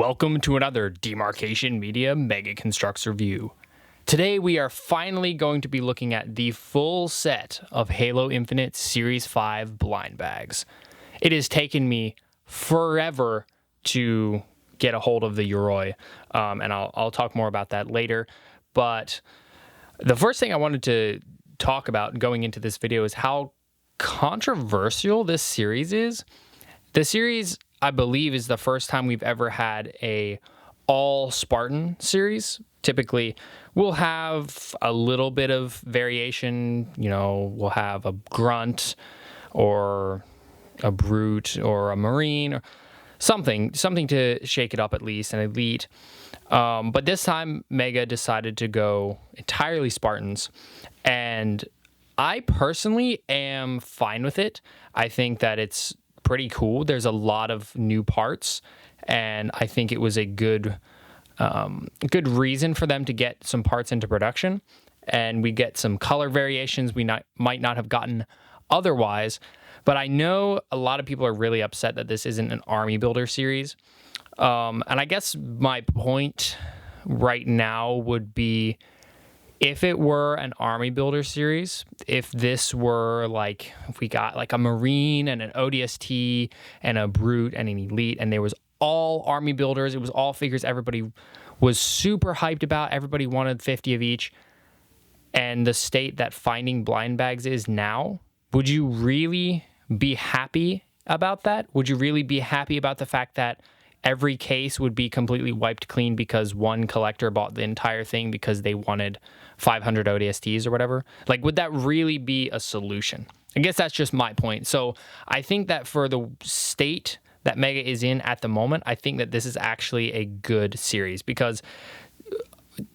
Welcome to another Demarcation Media Mega Construx review. Today we are finally going to be looking at the full set of Halo Infinite Series 5 blind bags. It has taken me forever to get a hold of the Yoroi, and I'll talk more about that later. But the first thing I wanted to talk about going into this video is how controversial this series is. The series, I believe, is the first time we've ever had a all Spartan series. Typically, we'll have a little bit of variation. You know, we'll have a grunt or a brute or a marine or something to shake it up, at least, an elite. But this time, Mega decided to go entirely Spartans, and I personally am fine with it. I think that it's pretty cool. There's a lot of new parts, and I think it was a good reason for them to get some parts into production, and we get some color variations we might not have gotten otherwise. But I know a lot of people are really upset that this isn't an army builder series, and I guess my point right now would be, if it were an army builder series, if this were like, if we got like a Marine and an ODST and a Brute and an Elite, and there was all army builders, it was all figures everybody was super hyped about, everybody wanted 50 of each, and the state that finding blind bags is now, would you really be happy about that? Would you really be happy about the fact that every case would be completely wiped clean because one collector bought the entire thing because they wanted 500 ODSTs or whatever? Like, would that really be a solution? I guess that's just my point. So I think that for the state that Mega is in at the moment, I think that this is actually a good series, because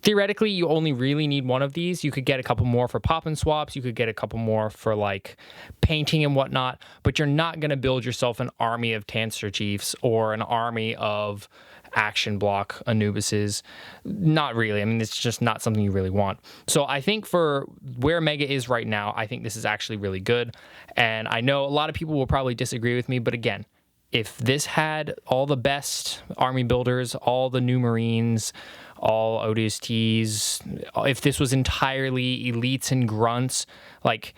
theoretically, you only really need one of these. You could get a couple more for pop and swaps. You could get a couple more for like painting and whatnot, but you're not going to build yourself an army of Tan-ster chiefs or an army of Action Block Anubises. Not really. I mean, it's just not something you really want. So I think for where Mega is right now, I think this is actually really good. And I know a lot of people will probably disagree with me, but again, if this had all the best army builders, all the new Marines, all ODSTs, if this was entirely elites and grunts, like,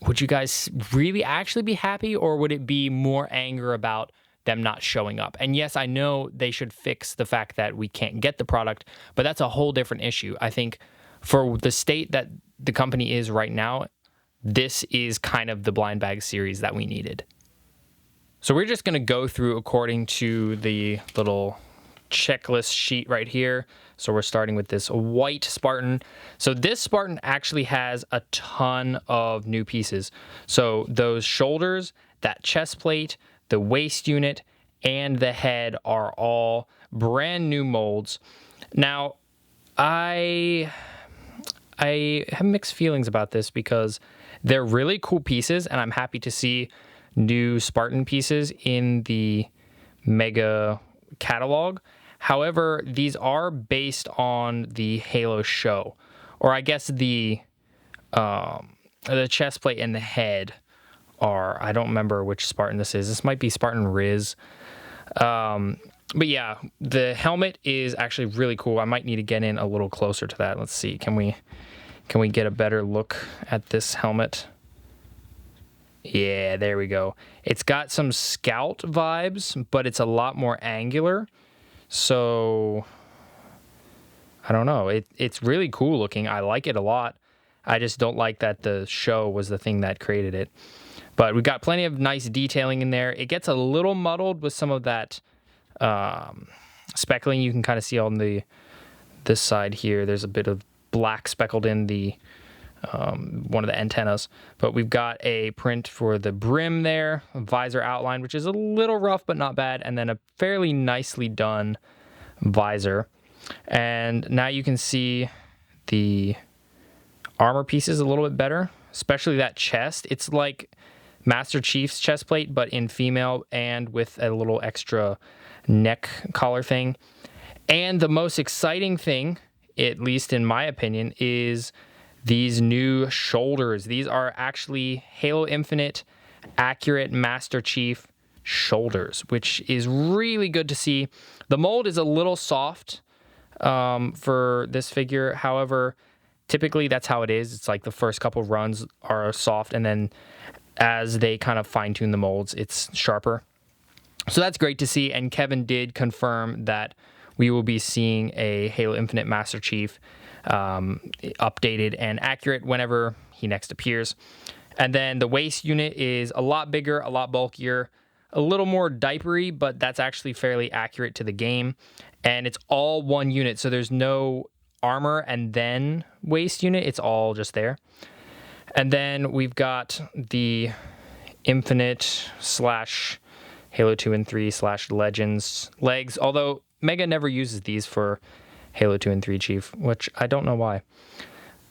would you guys really actually be happy, or would it be more anger about them not showing up? And yes, I know they should fix the fact that we can't get the product, but that's a whole different issue. I think for the state that the company is right now, this is kind of the blind bag series that we needed. So we're just going to go through according to the little checklist sheet right here. So we're starting with this white Spartan. So this Spartan actually has a ton of new pieces. So those shoulders, that chest plate, the waist unit, and the head are all brand new molds. Now, I have mixed feelings about this because they're really cool pieces, and I'm happy to see new Spartan pieces in the Mega catalog. However, these are based on the Halo show, or I guess the chest plate and the head are, I don't remember which Spartan this is. This might be Spartan Riz. But yeah, the helmet is actually really cool. I might need to get in a little closer to that. Let's see. Can we get a better look at this helmet? Yeah, there we go. It's got some Scout vibes, but it's a lot more angular. So, I don't know. It's really cool looking. I like it a lot. I just don't like that the show was the thing that created it. But we've got plenty of nice detailing in there. It gets a little muddled with some of that speckling. You can kind of see on this side here. There's a bit of black speckled in the one of the antennas, but we've got a print for the brim there, a visor outline, which is a little rough but not bad, and then a fairly nicely done visor. And now you can see the armor pieces a little bit better, especially that chest. It's like Master Chief's chest plate, but in female and with a little extra neck collar thing. And the most exciting thing, at least in my opinion, is these new shoulders. These are actually Halo Infinite accurate Master Chief shoulders, which is really good to see. The mold is a little soft for this figure. However, typically that's how it is. It's like the first couple runs are soft, and then as they kind of fine-tune the molds, it's sharper. So that's great to see, and Kevin did confirm that we will be seeing a Halo Infinite Master Chief updated and accurate whenever he next appears. And then the waist unit is a lot bigger, a lot bulkier, a little more diapery, but that's actually fairly accurate to the game. And it's all one unit, so there's no armor and then waist unit. It's all just there. And then we've got the Infinite / Halo 2 and 3 / Legends legs, although Mega never uses these for Halo 2 and 3 Chief, which I don't know why.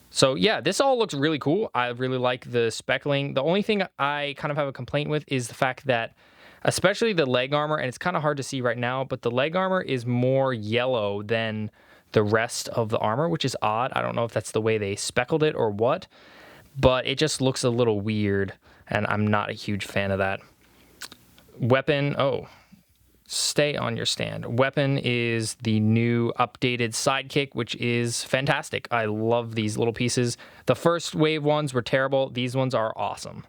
So yeah, this all looks really cool. I really like the speckling. The only thing I kind of have a complaint with is the fact that, especially the leg armor, and it's kind of hard to see right now, but the leg armor is more yellow than the rest of the armor, which is odd. I don't know if that's the way they speckled it or what, but it just looks a little weird, and I'm not a huge fan of that. Weapon, stay on your stand. Weapon is the new updated sidekick, which is fantastic. I love these little pieces. The first wave ones were terrible. These ones are awesome.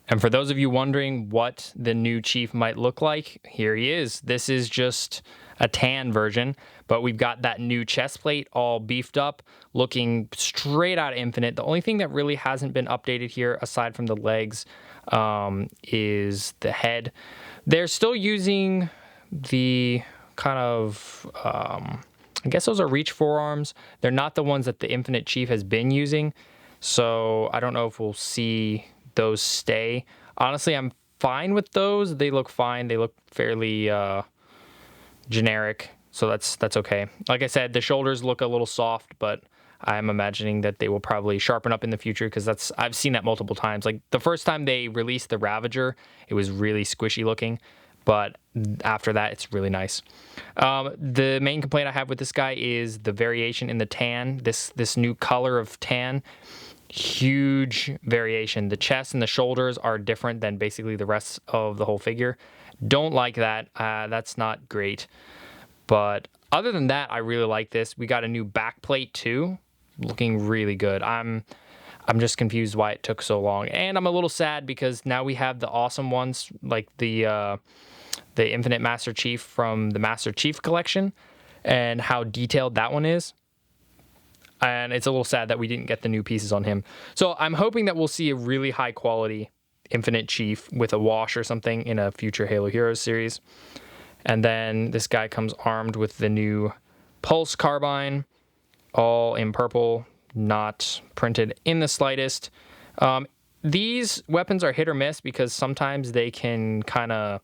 And for those of you wondering what the new Chief might look like, here he is. This is just a tan version, but we've got that new chest plate all beefed up, looking straight out of Infinite. The only thing that really hasn't been updated here, aside from the legs, is the head. They're still using the kind of, I guess those are reach forearms. They're not the ones that the Infinite Chief has been using, so I don't know if we'll see those stay. Honestly, I'm fine with those. They look fine. They look fairly generic, so that's okay. Like I said, the shoulders look a little soft, but I'm imagining that they will probably sharpen up in the future, because I've seen that multiple times. Like the first time they released the Ravager, it was really squishy looking, but after that, it's really nice. The main complaint I have with this guy is the variation in the tan. This new color of tan, huge variation. The chest and the shoulders are different than basically the rest of the whole figure. Don't like that. That's not great. But other than that, I really like this. We got a new back plate too, looking really good. I'm just confused why it took so long, and I'm a little sad because now we have the awesome ones, like the Infinite Master Chief from the Master Chief collection, and how detailed that one is. And it's a little sad that we didn't get the new pieces on him. So I'm hoping that we'll see a really high quality Infinite Chief with a wash or something in a future Halo Heroes series. And then this guy comes armed with the new Pulse Carbine, all in purple, not printed in the slightest. These weapons are hit or miss because sometimes they can kind of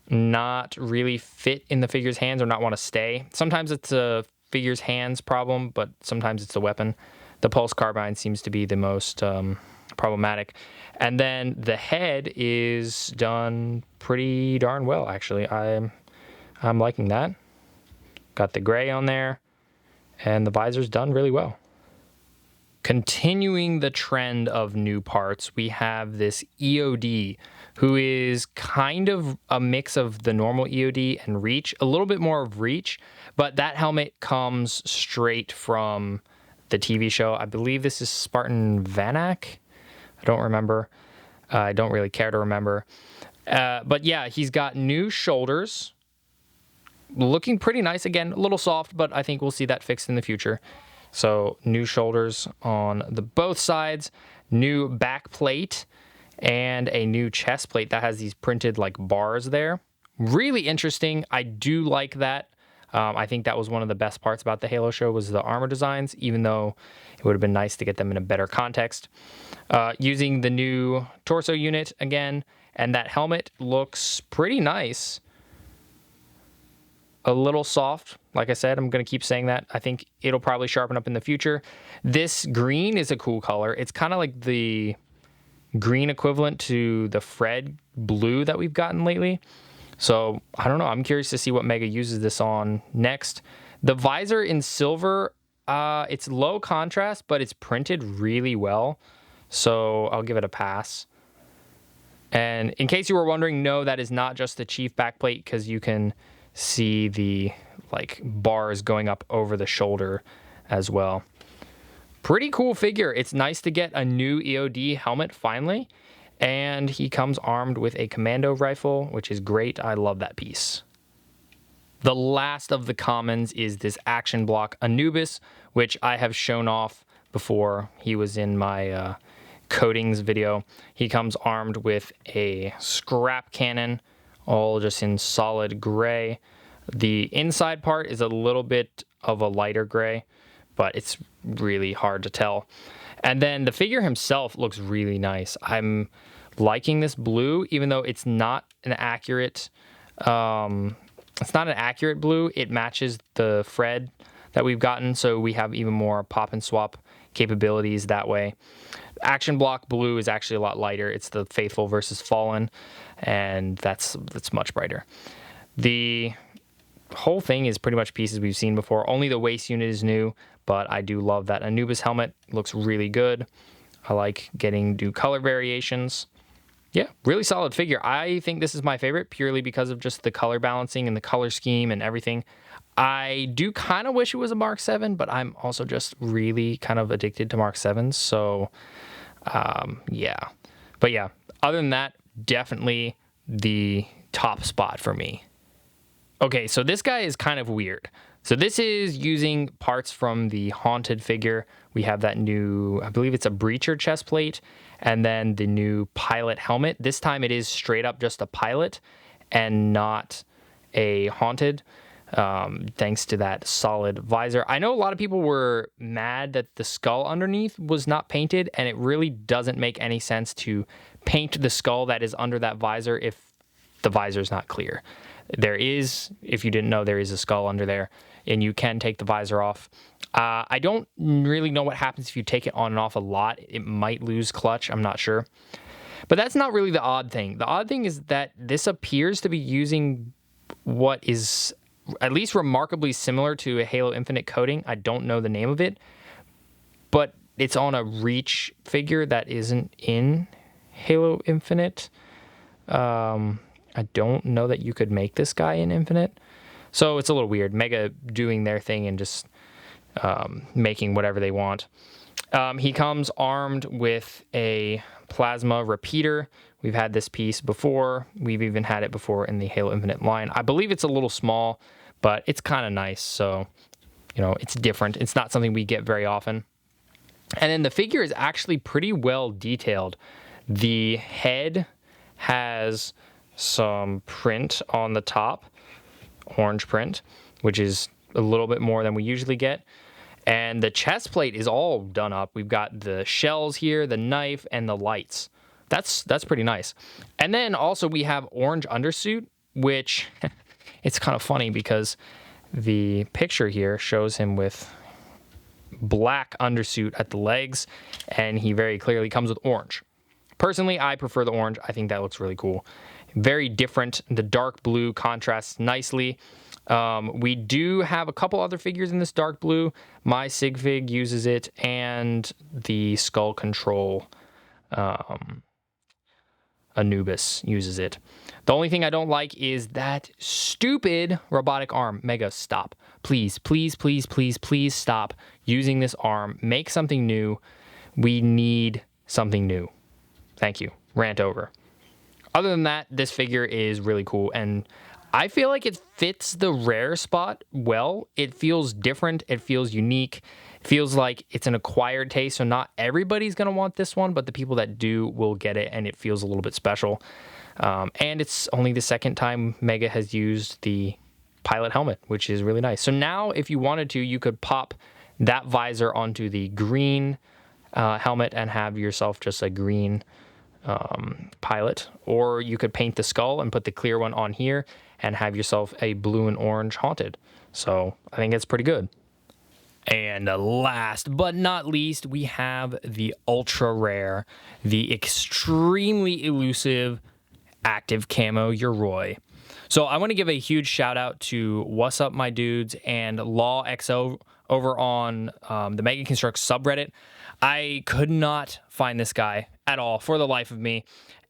not really fit in the figure's hands or not want to stay. Sometimes it's a figure's hands problem, but sometimes it's the weapon. The Pulse Carbine seems to be the most problematic. And then the head is done pretty darn well, actually. I'm liking that. Got the gray on there, and the visor's done really well. Continuing the trend of new parts, we have this EOD, who is kind of a mix of the normal EOD and Reach, a little bit more of Reach, but that helmet comes straight from the TV show. I believe this is Spartan Vanak. I don't remember. I don't really care to remember. But yeah, he's got new shoulders. Looking pretty nice. Again, a little soft, but I think we'll see that fixed in the future. So new shoulders on both sides, new back plate, and a new chest plate that has these printed like bars there. Really interesting. I do like that. I think that was one of the best parts about the Halo show was the armor designs, even though it would have been nice to get them in a better context. Using the new torso unit again, and that helmet looks pretty nice. A little soft. Like I said, I'm going to keep saying that. I think it'll probably sharpen up in the future. This green is a cool color. It's kind of like the green equivalent to the Fred blue that we've gotten lately. So, I don't know. I'm curious to see what Mega uses this on next. The visor in silver, it's low contrast, but it's printed really well. So, I'll give it a pass. And in case you were wondering, no, that is not just the Chief backplate, because you can see the like bars going up over the shoulder as well. Pretty cool figure. It's nice to get a new EOD helmet finally. And he comes armed with a Commando rifle, which is great. I love that piece. The last of the commons is this Action Block Anubis, which I have shown off before. He was in my coatings video. He comes armed with a scrap cannon, all just in solid gray. The inside part is a little bit of a lighter gray, but it's really hard to tell. And then the figure himself looks really nice. I'm liking this blue, even though it's not an accurate blue. It matches the Fred that we've gotten, so we have even more pop and swap capabilities that way. Action Block blue is actually a lot lighter. It's the Faithful versus Fallen, and that's much brighter. The whole thing is pretty much pieces we've seen before. Only the waist unit is new, but I do love that Anubis helmet. Looks really good. I like getting new color variations. Yeah, really solid figure. I think this is my favorite purely because of just the color balancing and the color scheme and everything. I do kind of wish it was a Mark 7, but I'm also just really kind of addicted to Mark 7s. So, yeah. But yeah, other than that, definitely the top spot for me. Okay, so this guy is kind of weird. So this is using parts from the Haunted figure. We have that new, I believe it's a breacher chest plate, and then the new pilot helmet. This time it is straight up just a pilot and not a Haunted, thanks to that solid visor. I know a lot of people were mad that the skull underneath was not painted, and it really doesn't make any sense to paint the skull that is under that visor if the visor is not clear. There is, if you didn't know, there is a skull under there, and you can take the visor off. I don't really know what happens if you take it on and off a lot. It might lose clutch, I'm not sure. But that's not really the odd thing. The odd thing is that this appears to be using what is at least remarkably similar to a Halo Infinite coating. I don't know the name of it, but it's on a Reach figure that isn't in Halo Infinite. I don't know that you could make this guy in Infinite. So it's a little weird. Mega doing their thing and just making whatever they want. He comes armed with a plasma repeater. We've had this piece before. We've even had it before in the Halo Infinite line. I believe it's a little small, but it's kind of nice. So, you know, it's different. It's not something we get very often. And then the figure is actually pretty well detailed. The head has some print on the top, orange print, which is a little bit more than we usually get. And the chest plate is all done up. We've got the shells here, the knife, and the lights. That's pretty nice. And then also we have orange undersuit, which it's kind of funny because the picture here shows him with black undersuit at the legs, and he very clearly comes with orange. Personally, I prefer the orange. I think that looks really cool. Very different. The dark blue contrasts nicely. We do have a couple other figures in this dark blue. My Sig Fig uses it, and the Skull Control Anubis uses it. The only thing I don't like is that stupid robotic arm. Mega, stop. Please, please, please, please, please stop using this arm. Make something new. We need something new. Thank you. Rant over. Other than that, this figure is really cool, and I feel like it fits the rare spot well. It feels different. It feels unique. It feels like it's an acquired taste, so not everybody's going to want this one, but the people that do will get it, and it feels a little bit special. And it's only the second time Mega has used the pilot helmet, which is really nice. So now, if you wanted to, you could pop that visor onto the green helmet and have yourself just a green pilot, or you could paint the skull and put the clear one on here and have yourself a blue and orange Haunted. So I think it's pretty good. And last but not least, we have the ultra rare, the extremely elusive active camo Yoroi. So I want to give a huge shout out to Wassuuupmydudess and LawXO over on the Mega Construx subreddit. I could not find this guy at all for the life of me,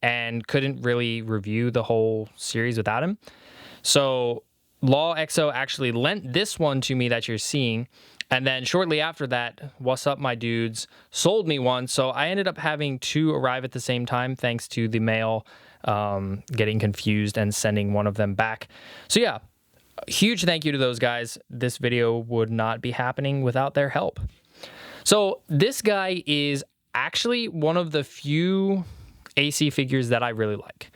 and couldn't really review the whole series without him. So Law XO actually lent this one to me that you're seeing. And then shortly after that, Wassuuupmydudess sold me one. So I ended up having two arrive at the same time, thanks to the mail getting confused and sending one of them back. So yeah, huge thank you to those guys. This video would not be happening without their help. So this guy is actually one of the few AC figures that I really like.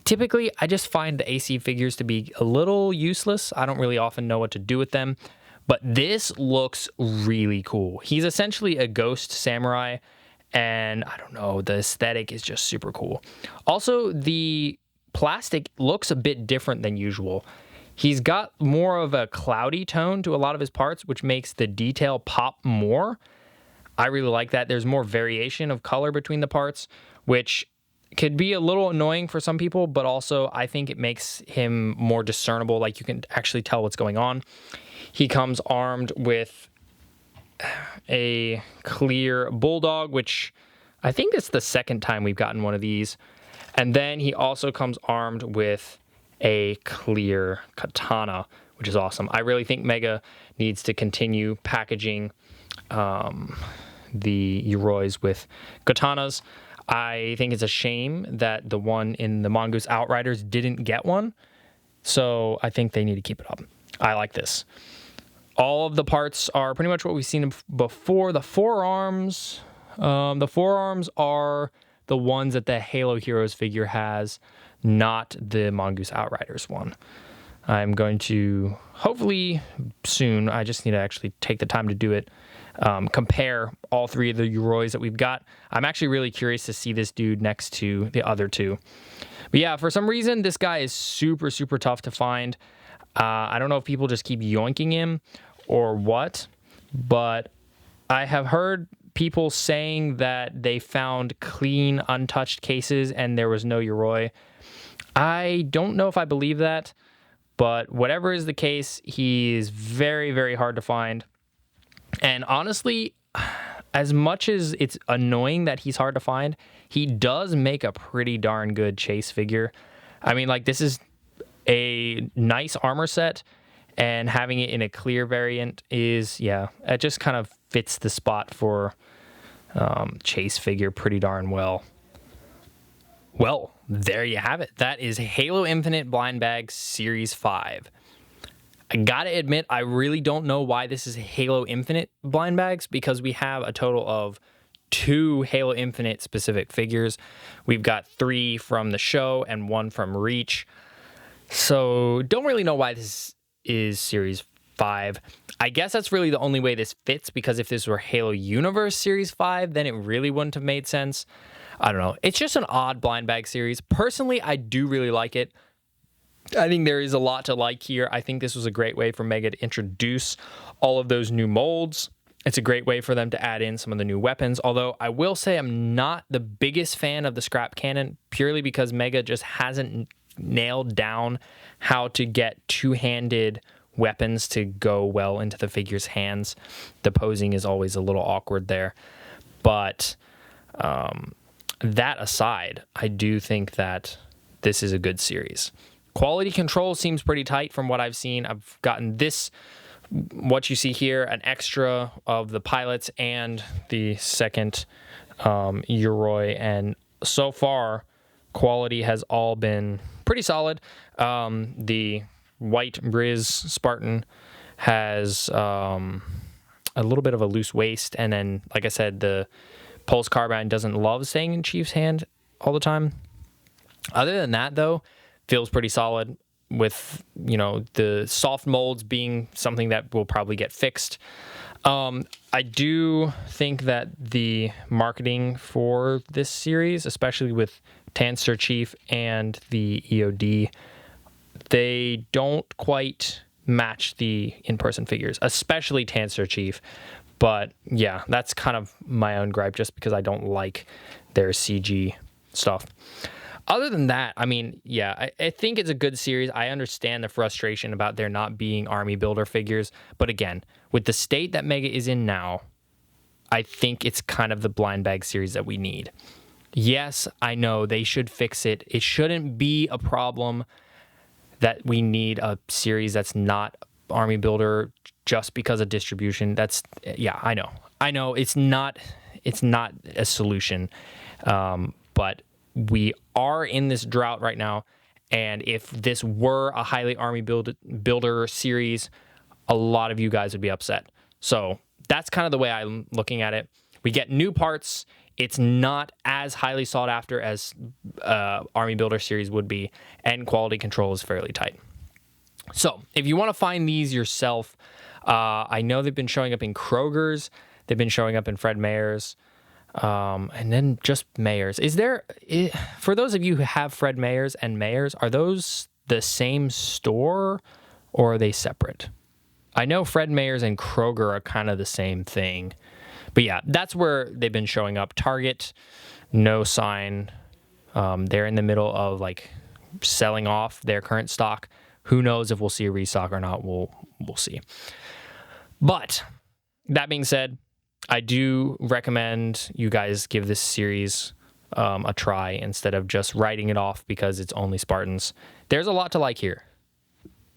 Typically, I just find the AC figures to be a little useless. I don't really often know what to do with them. But this looks really cool. He's essentially a ghost samurai, and I don't know, the aesthetic is just super cool. Also, the plastic looks a bit different than usual. He's got more of a cloudy tone to a lot of his parts, which makes the detail pop more. I really like that. There's more variation of color between the parts, which could be a little annoying for some people, but also I think it makes him more discernible. Like, you can actually tell what's going on. He comes armed with a clear bulldog, which I think it's the second time we've gotten one of these. And then he also comes armed with a clear katana, which is awesome. I really think Mega needs to continue packaging the Yorois with katanas. I think it's a shame that the one in the Mongoose Outriders didn't get one. So I think they need to keep it up. I like this. All of the parts are pretty much what we've seen before. The forearms are the ones that the Halo Heroes figure has, not the Mongoose Outriders one. I'm going to, hopefully soon, I just need to actually take the time to do it, compare all three of the Yorois that we've got. I'm actually really curious to see this dude next to the other two. But yeah, for some reason, this guy is super, super tough to find. I don't know if people just keep yoinking him or what, but I have heard people saying that they found clean, untouched cases and there was no Yoroi. I don't know if I believe that, but whatever is the case, he is very, very hard to find. And honestly, as much as it's annoying that he's hard to find, he does make a pretty darn good chase figure. I mean, like, this is a nice armor set, and having it in a clear variant is, yeah, it just kind of fits the spot for chase figure pretty darn well. Well, there you have it. That is Halo Infinite Blind Bag Series 5. I gotta admit, I really don't know why this is Halo Infinite blind bags, because we have a total of 2 Halo Infinite specific figures. We've got 3 from the show and 1 from Reach. So don't really know why this is Series 5. I guess that's really the only way this fits, because if this were Halo Universe Series 5, then it really wouldn't have made sense. I don't know. It's just an odd blind bag series. Personally, I do really like it. I think there is a lot to like here. I think this was a great way for Mega to introduce all of those new molds. It's a great way for them to add in some of the new weapons, although I will say I'm not the biggest fan of the scrap cannon, purely because Mega just hasn't nailed down how to get two-handed weapons to go well into the figure's hands. The posing is always a little awkward there. But that aside, I do think that this is a good series. Quality control seems pretty tight from what I've seen. I've gotten this, what you see here, an extra of the pilots and the second Yoroi, and so far quality has all been pretty solid. The white Riz Spartan has a little bit of a loose waist, and then, like I said, the Pulse Carbine doesn't love staying in Chief's hand all the time. Other than that, though, feels pretty solid, with, you know, the soft molds being something that will probably get fixed. I do think that the marketing for this series, especially with Tan-ster Chief and the EOD, they don't quite match the in-person figures, especially Tan-ster Chief. But yeah, that's kind of my own gripe, just because I don't like their CG stuff. Other than that, I mean, yeah, I think it's a good series. I understand the frustration about there not being army builder figures. But again, with the state that Mega is in now, I think it's kind of the blind bag series that we need. Yes, I know they should fix it. It shouldn't be a problem that we need a series that's not Army Builder just because of distribution. Yeah, I know it's not a solution, but we are in this drought right now, and if this were a highly Army Builder series, a lot of you guys would be upset. So that's kind of the way I'm looking at it. We get new parts. It's not as highly sought after as Army Builder series would be, and quality control is fairly tight. So if you want to find these yourself, I know they've been showing up in Kroger's, they've been showing up in Fred Meyer's, and then just Meyer's. For those of you who have Fred Meyer's and Meyer's, are those the same store or are they separate? I know Fred Meyer's and Kroger are kind of the same thing. But yeah, that's where they've been showing up. Target, no sign. They're in the middle of like selling off their current stock. Who knows if we'll see a restock or not? We'll see. But that being said, I do recommend you guys give this series a try instead of just writing it off because it's only Spartans. There's a lot to like here.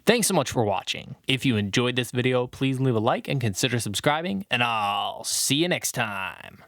Thanks so much for watching. If you enjoyed this video, please leave a like and consider subscribing, and I'll see you next time.